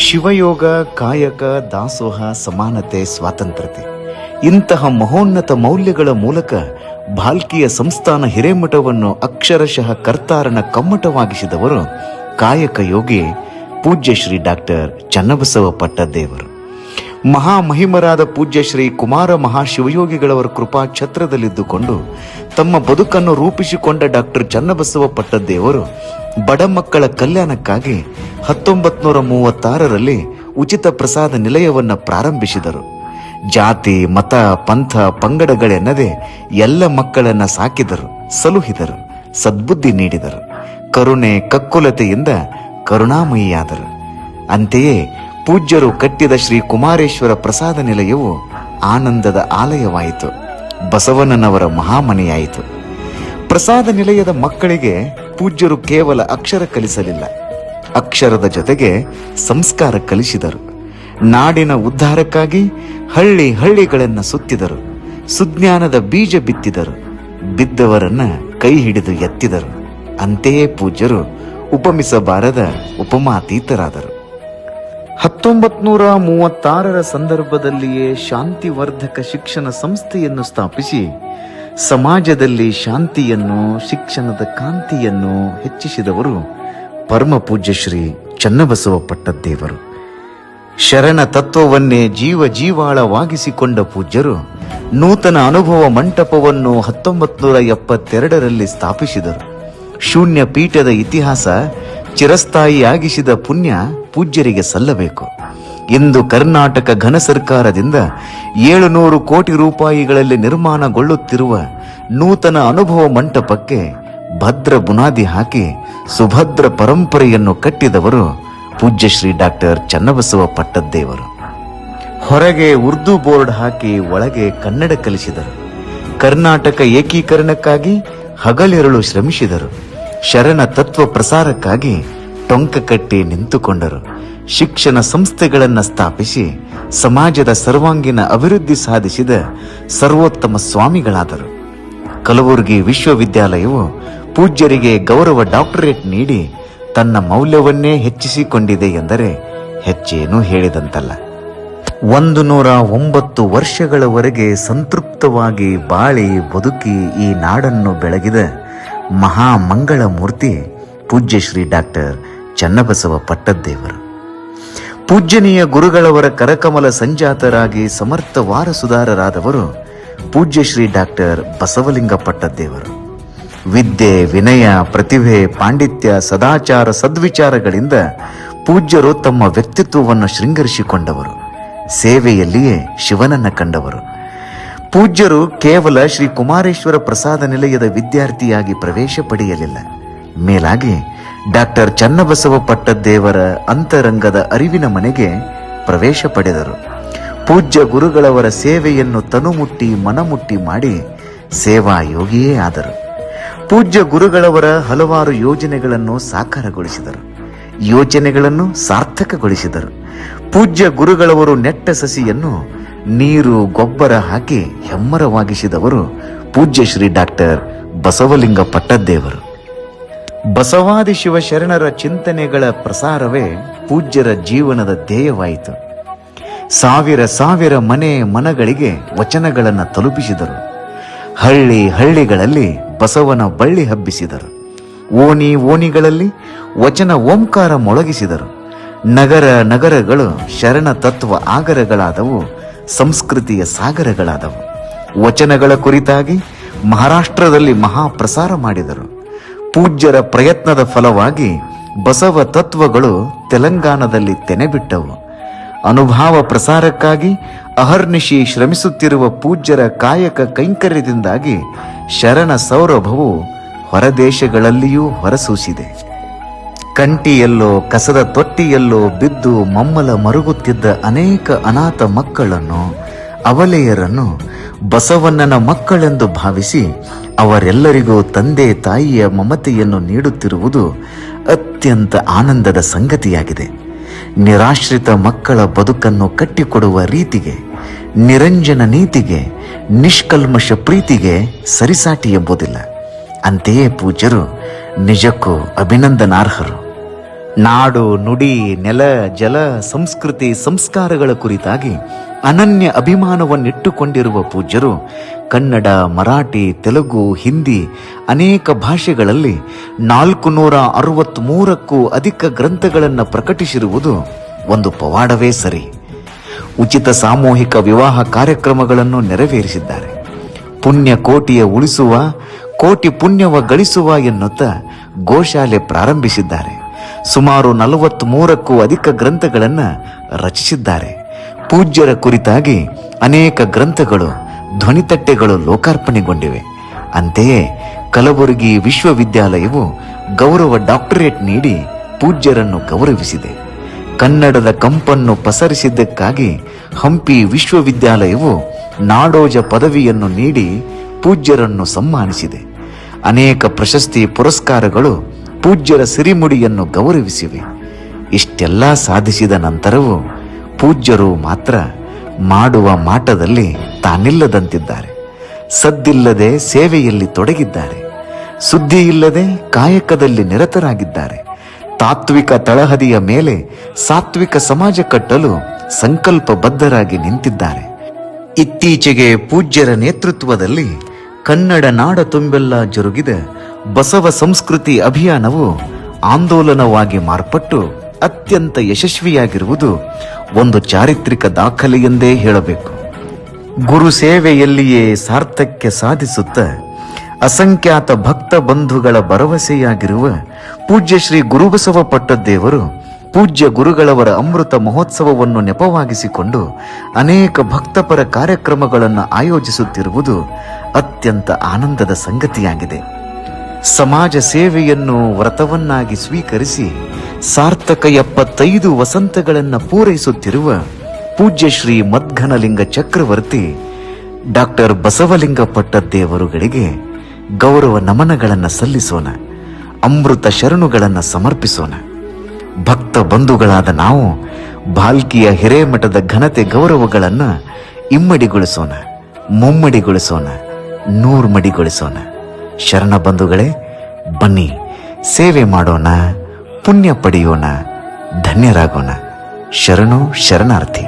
ಶಿವಯೋಗ, ಕಾಯಕ, ದಾಸೋಹ, ಸಮಾನತೆ, ಸ್ವಾತಂತ್ರ್ಯತೆ ಇಂತಹ ಮಹೋನ್ನತ ಮೌಲ್ಯಗಳ ಮೂಲಕ ಭಾಲ್ಕಿಯ ಸಂಸ್ಥಾನ ಹಿರೇಮಠವನ್ನು ಅಕ್ಷರಶಃ ಕರ್ತಾರನ ಕಮ್ಮಟವಾಗಿಸಿದವರು ಕಾಯಕ ಯೋಗಿ ಪೂಜ್ಯ ಶ್ರೀ ಡಾಕ್ಟರ್ ಚನ್ನಬಸವ ಪಟ್ಟದೇವರು. ಮಹಾಮಹಿಮರಾದ ಪೂಜ್ಯ ಶ್ರೀ ಕುಮಾರ ಮಹಾಶಿವಯೋಗಿಗಳವರ ಕೃಪಾ ಛತ್ರದಲ್ಲಿದ್ದುಕೊಂಡು ತಮ್ಮ ಬದುಕನ್ನು ರೂಪಿಸಿಕೊಂಡ ಡಾಕ್ಟರ್ ಚನ್ನಬಸವ ಪಟ್ಟದೇವರು ಬಡ ಮಕ್ಕಳ ಕಲ್ಯಾಣಕ್ಕಾಗಿ 1936ರಲ್ಲಿ ಉಚಿತ ಪ್ರಸಾದ ನಿಲಯವನ್ನು ಪ್ರಾರಂಭಿಸಿದರು. ಜಾತಿ, ಮತ, ಪಂಥ, ಪಂಗಡಗಳೆನ್ನದೆ ಎಲ್ಲ ಮಕ್ಕಳನ್ನ ಸಾಕಿದರು, ಸಲುಹಿದರು, ಸದ್ಬುದ್ಧಿ ನೀಡಿದರು. ಕರುಣೆ, ಕಕ್ಕುಲತೆಯಿಂದ ಕರುಣಾಮಯಿಯಾದರು. ಅಂತೆಯೇ ಪೂಜ್ಯರು ಕಟ್ಟಿದ ಶ್ರೀ ಕುಮಾರೇಶ್ವರ ಪ್ರಸಾದ ನಿಲಯವು ಆನಂದದ ಆಲಯವಾಯಿತು, ಬಸವಣ್ಣನವರ ಮಹಾಮನೆಯಾಯಿತು. ಪ್ರಸಾದ ನಿಲಯದ ಮಕ್ಕಳಿಗೆ ಪೂಜ್ಯರು ಕೇವಲ ಅಕ್ಷರ ಕಲಿಸಲಿಲ್ಲ, ಅಕ್ಷರದ ಜೊತೆಗೆ ಸಂಸ್ಕಾರ ಕಲಿಸಿದರು. ನಾಡಿನ ಉದ್ಧಾರಕ್ಕಾಗಿ ಹಳ್ಳಿ ಹಳ್ಳಿಗಳನ್ನು ಸುತ್ತಿದರು, ಸುಜ್ಞಾನದ ಬೀಜ ಬಿತ್ತಿದರು, ಬಿದ್ದವರನ್ನ ಕೈ ಹಿಡಿದು ಎತ್ತಿದರು. ಅಂತೆಯೇ ಪೂಜ್ಯರು ಉಪಮಿಸಬಾರದ ಉಪಮಾತೀತರಾದರು. 1936ರ ಸಂದರ್ಭದಲ್ಲಿಯೇ ಶಾಂತಿವರ್ಧಕ ಶಿಕ್ಷಣ ಸಂಸ್ಥೆಯನ್ನು ಸ್ಥಾಪಿಸಿ ಸಮಾಜದಲ್ಲಿ ಶಾಂತಿಯನ್ನು, ಶಿಕ್ಷಣದ ಕಾಂತಿಯನ್ನು ಹೆಚ್ಚಿಸಿದವರು ಪರಮ ಪೂಜ್ಯ ಶ್ರೀ ಚನ್ನಬಸವ ಪಟ್ಟದೇವರು. ಶರಣ ತತ್ವವನ್ನೇ ಜೀವ ಜೀವಾಳವಾಗಿಸಿಕೊಂಡ ಪೂಜ್ಯರು ನೂತನ ಅನುಭವ ಮಂಟಪವನ್ನು 1972ರಲ್ಲಿ ಸ್ಥಾಪಿಸಿದರು. ಶೂನ್ಯ ಪೀಠದ ಇತಿಹಾಸ ಚಿರಸ್ಥಾಯಿಯಾಗಿಸಿದ ಪುಣ್ಯ ಪೂಜ್ಯರಿಗೆ ಸಲ್ಲಬೇಕು. ಇಂದು ಕರ್ನಾಟಕ ಘನ ಸರ್ಕಾರದಿಂದ 700 ಕೋಟಿ ರೂಪಾಯಿಗಳಲ್ಲಿ ನಿರ್ಮಾಣಗೊಳ್ಳುತ್ತಿರುವ ನೂತನ ಅನುಭವ ಮಂಟಪಕ್ಕೆ ಭದ್ರ ಬುನಾದಿ ಹಾಕಿ ಸುಭದ್ರ ಪರಂಪರೆಯನ್ನು ಕಟ್ಟಿದವರು ಪೂಜ್ಯ ಶ್ರೀ ಡಾಕ್ಟರ್ ಚನ್ನಬಸವ ಪಟ್ಟದೇವರು. ಹೊರಗೆ ಉರ್ದು ಬೋರ್ಡ್ ಹಾಕಿ ಒಳಗೆ ಕನ್ನಡ ಕಲಿಸಿದರು. ಕರ್ನಾಟಕ ಏಕೀಕರಣಕ್ಕಾಗಿ ಹಗಲಿರುಳು ಶ್ರಮಿಸಿದರು. ಶರಣ ತತ್ವ ಪ್ರಸಾರಕ್ಕಾಗಿ ಟೊಂಕ ಕಟ್ಟಿ ನಿಂತುಕೊಂಡರು. ಶಿಕ್ಷಣ ಸಂಸ್ಥೆಗಳನ್ನು ಸ್ಥಾಪಿಸಿ ಸಮಾಜದ ಸರ್ವಾಂಗೀಣ ಅಭಿವೃದ್ಧಿ ಸಾಧಿಸಿದ ಸರ್ವೋತ್ತಮ ಸ್ವಾಮಿಗಳಾದರು. ಕಲಬುರಗಿ ವಿಶ್ವವಿದ್ಯಾಲಯವು ಪೂಜ್ಯರಿಗೆ ಗೌರವ ಡಾಕ್ಟರೇಟ್ ನೀಡಿ ತನ್ನ ಮೌಲ್ಯವನ್ನೇ ಹೆಚ್ಚಿಸಿಕೊಂಡಿದೆ ಎಂದರೆ ಹೆಚ್ಚೇನೂ ಹೇಳಿದಂತಲ್ಲ. 109 ವರ್ಷಗಳವರೆಗೆ ಸಂತೃಪ್ತವಾಗಿ ಬಾಳಿ ಬದುಕಿ ಈ ನಾಡನ್ನು ಬೆಳಗಿದ ಮಹಾಮಂಗಳ ಮೂರ್ತಿ ಪೂಜ್ಯ ಶ್ರೀ ಡಾಕ್ಟರ್ ಚನ್ನಬಸವ ಪಟ್ಟದೇವರು. ಪೂಜ್ಯನೀಯ ಗುರುಗಳವರ ಕರಕಮಲ ಸಂಜಾತರಾಗಿ ಸಮರ್ಥ ವಾರಸುದಾರರಾದವರು ಪೂಜ್ಯ ಶ್ರೀ ಡಾಕ್ಟರ್ ಬಸವಲಿಂಗ ಪಟ್ಟದೇವರು. ವಿದ್ಯೆ, ವಿನಯ, ಪ್ರತಿಭೆ, ಪಾಂಡಿತ್ಯ, ಸದಾಚಾರ, ಸದ್ವಿಚಾರಗಳಿಂದ ಪೂಜ್ಯರು ತಮ್ಮ ವ್ಯಕ್ತಿತ್ವವನ್ನು ಶೃಂಗರಿಸಿಕೊಂಡವರು. ಸೇವೆಯಲ್ಲಿಯೇ ಶಿವನನ್ನ ಕಂಡವರು. ಪೂಜ್ಯರು ಕೇವಲ ಶ್ರೀ ಕುಮಾರೇಶ್ವರ ಪ್ರಸಾದ ನಿಲಯದ ವಿದ್ಯಾರ್ಥಿಯಾಗಿ ಪ್ರವೇಶ ಪಡೆಯಲಿಲ್ಲ. ಮೇಲಾಗಿ ಡಾಕ್ಟರ್ ಚನ್ನಬಸವ ಪಟ್ಟದೇವರ ಅಂತರಂಗದ ಅರಿವಿನ ಮನೆಗೆ ಪ್ರವೇಶ ಪಡೆದರು. ಪೂಜ್ಯ ಗುರುಗಳವರ ಸೇವೆಯನ್ನು ತನುಮುಟ್ಟಿ ಮನಮುಟ್ಟಿ ಮಾಡಿ ಸೇವಾ ಯೋಗಿಯೇ ಆದರು. ಪೂಜ್ಯ ಗುರುಗಳವರ ಹಲವಾರು ಯೋಜನೆಗಳನ್ನು ಸಾಕಾರಗೊಳಿಸಿದರು, ಯೋಚನೆಗಳನ್ನು ಸಾರ್ಥಕಗೊಳಿಸಿದರು. ಪೂಜ್ಯ ಗುರುಗಳವರು ನೆಟ್ಟ ಸಸಿಯನ್ನು ನೀರು, ಗೊಬ್ಬರ ಹಾಕಿ ಹೆಮ್ಮರವಾಗಿಸಿದವರು ಪೂಜ್ಯ ಶ್ರೀ ಡಾಕ್ಟರ್ ಬಸವಲಿಂಗ ಪಟ್ಟದೇವರು. ಬಸವಾದಿ ಶಿವಶರಣರ ಚಿಂತನೆಗಳ ಪ್ರಸಾರವೇ ಪೂಜ್ಯರ ಜೀವನದ ಧ್ಯೇಯವಾಯಿತು. ಸಾವಿರ ಮನೆ ಮನಗಳಿಗೆ ವಚನಗಳನ್ನು ತಲುಪಿಸಿದರು. ಹಳ್ಳಿ ಹಳ್ಳಿಗಳಲ್ಲಿ ಬಸವನ ಬಳ್ಳಿ ಹಬ್ಬಿಸಿದರು. ಓಣಿ ಓಣಿಗಳಲ್ಲಿ ವಚನ ಓಂಕಾರ ಮೊಳಗಿಸಿದರು. ನಗರ ನಗರಗಳು ಶರಣ ತತ್ವ ಆಗರಗಳಾದವು, ಸಂಸ್ಕೃತಿಯ ಸಾಗರಗಳಾದವು. ವಚನಗಳ ಕುರಿತಾಗಿ ಮಹಾರಾಷ್ಟ್ರದಲ್ಲಿ ಮಹಾಪ್ರಸಾರ ಮಾಡಿದರು. ಪೂಜ್ಯರ ಪ್ರಯತ್ನದ ಫಲವಾಗಿ ಬಸವ ತತ್ವಗಳು ತೆಲಂಗಾಣದಲ್ಲಿ ತೆನೆಬಿಟ್ಟವು. ಅನುಭಾವ ಪ್ರಸಾರಕ್ಕಾಗಿ ಅಹರ್ನಿಶಿ ಶ್ರಮಿಸುತ್ತಿರುವ ಪೂಜ್ಯರ ಕಾಯಕ ಕೈಂಕರ್ಯದಿಂದಾಗಿ ಶರಣ ಸೌರಭವು ಹೊರದೇಶಗಳಲ್ಲಿಯೂ ಹೊರಸೂಸಿದೆ. ಕಂಟಿಯಲ್ಲೋ ಕಸದ ತೊಟ್ಟಿಯಲ್ಲೋ ಬಿದ್ದು ಮಮ್ಮಲ ಮರುಗುತ್ತಿದ್ದ ಅನೇಕ ಅನಾಥ ಮಕ್ಕಳನ್ನು, ಅವಲೆಯರನ್ನು ಬಸವಣ್ಣನ ಮಕ್ಕಳೆಂದು ಭಾವಿಸಿ ಅವರೆಲ್ಲರಿಗೂ ತಂದೆ ತಾಯಿಯ ಮಮತೆಯನ್ನು ನೀಡುತ್ತಿರುವುದು ಅತ್ಯಂತ ಆನಂದದ ಸಂಗತಿಯಾಗಿದೆ. ನಿರಾಶ್ರಿತ ಮಕ್ಕಳ ಬದುಕನ್ನು ಕಟ್ಟಿಕೊಡುವ ರೀತಿಗೆ, ನಿರಂಜನ ನೀತಿಗೆ, ನಿಷ್ಕಲ್ಮಶ ಪ್ರೀತಿಗೆ ಸರಿಸಾಟಿ ಎಂಬುದಿಲ್ಲ. ಅಂತೆಯೇ ಪೂಜ್ಯರು ನಿಜಕ್ಕೂ ಅಭಿನಂದನಾರ್ಹರು. ನಾಡು ನುಡಿ ನೆಲ ಜಲ ಸಂಸ್ಕೃತಿ ಸಂಸ್ಕಾರಗಳ ಕುರಿತಾಗಿ ಅನನ್ಯ ಅಭಿಮಾನವನ್ನಿಟ್ಟುಕೊಂಡಿರುವ ಪೂಜ್ಯರು ಕನ್ನಡ ಮರಾಠಿ ತೆಲುಗು ಹಿಂದಿ ಅನೇಕ ಭಾಷೆಗಳಲ್ಲಿ 463ಕ್ಕೂ ಅಧಿಕ ಗ್ರಂಥಗಳನ್ನು ಪ್ರಕಟಿಸಿರುವುದು ಒಂದು ಪವಾಡವೇ ಸರಿ. ಉಚಿತ ಸಾಮೂಹಿಕ ವಿವಾಹ ಕಾರ್ಯಕ್ರಮಗಳನ್ನು ನೆರವೇರಿಸಿದ್ದಾರೆ. ಪುಣ್ಯ ಕೋಟಿಯ ಉಳಿಸುವ ಕೋಟಿ ಪುಣ್ಯವ ಗಳಿಸುವ ಎನ್ನುತ್ತಾ ಗೋಶಾಲೆ ಪ್ರಾರಂಭಿಸಿದ್ದಾರೆ. ಸುಮಾರು 43ಕ್ಕೂ ಅಧಿಕ ಗ್ರಂಥಗಳನ್ನು ರಚಿಸಿದ್ದಾರೆ. ಪೂಜ್ಯರ ಕುರಿತಾಗಿ ಅನೇಕ ಗ್ರಂಥಗಳು ಧ್ವನಿತಟ್ಟೆಗಳು ಲೋಕಾರ್ಪಣೆಗೊಂಡಿವೆ. ಅಂತೆಯೇ ಕಲಬುರಗಿ ವಿಶ್ವವಿದ್ಯಾಲಯವು ಗೌರವ ಡಾಕ್ಟರೇಟ್ ನೀಡಿ ಪೂಜ್ಯರನ್ನು ಗೌರವಿಸಿದೆ. ಕನ್ನಡದ ಕಂಪನ್ನು ಪಸರಿಸಿದ್ದಕ್ಕಾಗಿ ಹಂಪಿ ವಿಶ್ವವಿದ್ಯಾಲಯವು ನಾಡೋಜ ಪದವಿಯನ್ನು ನೀಡಿ ಪೂಜ್ಯರನ್ನು ಸನ್ಮಾನಿಸಿದೆ. ಅನೇಕ ಪ್ರಶಸ್ತಿ ಪುರಸ್ಕಾರಗಳು ಪೂಜ್ಯರ ಸಿರಿಮುಡಿಯನ್ನು ಗೌರವಿಸಿವೆ. ಇಷ್ಟೆಲ್ಲ ಸಾಧಿಸಿದ ನಂತರವೂ ಪೂಜ್ಯರು ಮಾತ್ರ ಮಾಡುವ ಮಾಟದಲ್ಲಿ ತಾನಿಲ್ಲದಂತಿದ್ದಾರೆ. ಸದ್ದಿಲ್ಲದೆ ಸೇವೆಯಲ್ಲಿ ತೊಡಗಿದ್ದಾರೆ. ಸುದ್ದಿ ಇಲ್ಲದೆ ಕಾಯಕದಲ್ಲಿ ನಿರತರಾಗಿದ್ದಾರೆ. ತಾತ್ವಿಕ ತಳಹದಿಯ ಮೇಲೆ ಸಾತ್ವಿಕ ಸಮಾಜ ಕಟ್ಟಲು ಸಂಕಲ್ಪಬದ್ಧರಾಗಿ ನಿಂತಿದ್ದಾರೆ. ಇತ್ತೀಚೆಗೆ ಪೂಜ್ಯರ ನೇತೃತ್ವದಲ್ಲಿ ಕನ್ನಡ ನಾಡ ತುಂಬೆಲ್ಲ ಜರುಗಿದ ಬಸವ ಸಂಸ್ಕೃತಿ ಅಭಿಯಾನವು ಆಂದೋಲನವಾಗಿ ಮಾರ್ಪಟ್ಟು ಅತ್ಯಂತ ಯಶಸ್ವಿಯಾಗಿರುವುದು ಒಂದು ಚಾರಿತ್ರಿಕ ದಾಖಲೆ ಎಂದೇ ಹೇಳಬೇಕು. ಗುರು ಸೇವೆಯಲ್ಲಿಯೇ ಸಾರ್ಥಕ್ಯ ಸಾಧಿಸುತ್ತ ಅಸಂಖ್ಯಾತ ಭಕ್ತ ಬಂಧುಗಳ ಭರವಸೆಯಾಗಿರುವ ಪೂಜ್ಯ ಶ್ರೀ ಗುರುಬಸವ ಪಟ್ಟದ್ದೇವರು ಪೂಜ್ಯ ಗುರುಗಳವರ ಅಮೃತ ಮಹೋತ್ಸವವನ್ನು ನೆಪವಾಗಿಸಿಕೊಂಡು ಅನೇಕ ಭಕ್ತಪರ ಕಾರ್ಯಕ್ರಮಗಳನ್ನು ಆಯೋಜಿಸುತ್ತಿರುವುದು ಅತ್ಯಂತ ಆನಂದದ ಸಂಗತಿಯಾಗಿದೆ. ಸಮಾಜ ಸೇವೆಯನ್ನು ವ್ರತವನ್ನಾಗಿ ಸ್ವೀಕರಿಸಿ ಸಾರ್ಥಕ 75 ವಸಂತಗಳನ್ನು ಪೂರೈಸುತ್ತಿರುವ ಪೂಜ್ಯ ಶ್ರೀ ಮದ್ಘನಲಿಂಗ ಚಕ್ರವರ್ತಿ ಡಾಕ್ಟರ್ ಬಸವಲಿಂಗ ಪಟ್ಟದ್ದೇವರುಗಳಿಗೆ ಗೌರವ ನಮನಗಳನ್ನು ಸಲ್ಲಿಸೋಣ. ಅಮೃತ ಶರಣುಗಳನ್ನು ಸಮರ್ಪಿಸೋಣ. ಭಕ್ತ ಬಂಧುಗಳಾದ ನಾವು ಬಾಲ್ಕಿಯ ಹಿರೇಮಠದ ಘನತೆ ಗೌರವಗಳನ್ನು ಇಮ್ಮಡಿಗೊಳಿಸೋಣ, ಮುಮ್ಮಡಿಗೊಳಿಸೋಣ, ನೂರ್ಮಡಿಗೊಳಿಸೋಣ. ಶರಣ ಬಂಧುಗಳೇ, ಬನ್ನಿ ಸೇವೆ ಮಾಡೋಣ, ಪುಣ್ಯ ಪಡೆಯೋಣ, ಧನ್ಯರಾಗೋಣ. ಶರಣು ಶರಣಾರ್ಥಿ.